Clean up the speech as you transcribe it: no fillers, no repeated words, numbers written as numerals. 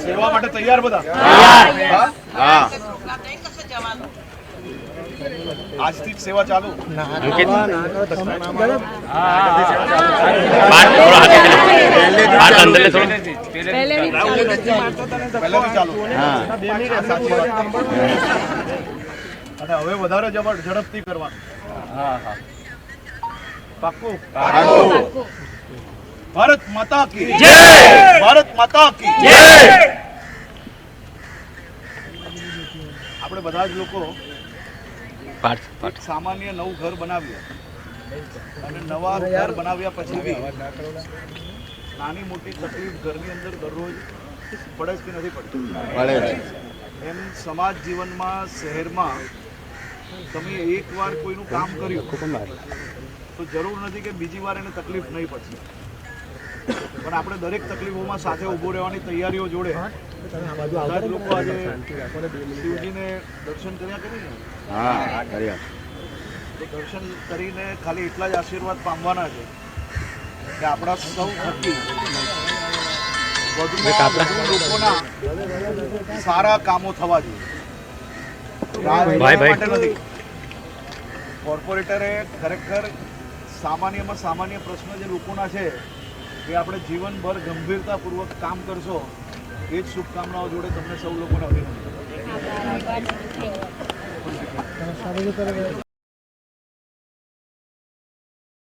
સેવા માટે તૈયાર બધા? આજથી જ સેવા ચાલુ. પહેલેથી ચાલુ. અને હવે વધારે ઝડપથી કરવાનું. પાક્કું? ભારત માતા કી જય! ભારત માતા કી જય! આપણે બધા જ લોકો સામાન્ય નવું ઘર બનાવ્યું અને નવા ઘર બનાવ્યા પછી બી નાની મોટી તકલીફ ઘરની અંદર દરરોજ પડે કે નથી પડતી? એમ સમાજ જીવનમાં, શહેરમાં તમે એકવાર કોઈનું કામ કર્યું તો જરૂર નથી કે બીજી વાર એને તકલીફ નહીં પડશે, પણ આપણે દરેક તકલીફોમાં સાથે ઊભો રહેવાની તૈયારીઓ જોડે બધા જ લોકો આજે શિવજીને દર્શન કર્યા કરીને તો દર્શન કરીને ખાલી એટલા જ આશીર્વાદ પામવાના છે કે આપણા સૌ થકી વધુમાં લોકોના સારા કામો થવા જોઈએ. માટે નથી. કોર્પોરેટરે ખરેખર સામાન્યમાં સામાન્ય પ્રશ્ન જે લોકોના છે એ આપણે જીવનભર ગંભીરતાપૂર્વક કામ કરશો એ જ શુભકામનાઓ જોડે તમને સૌ લોકોને અભિનંદન.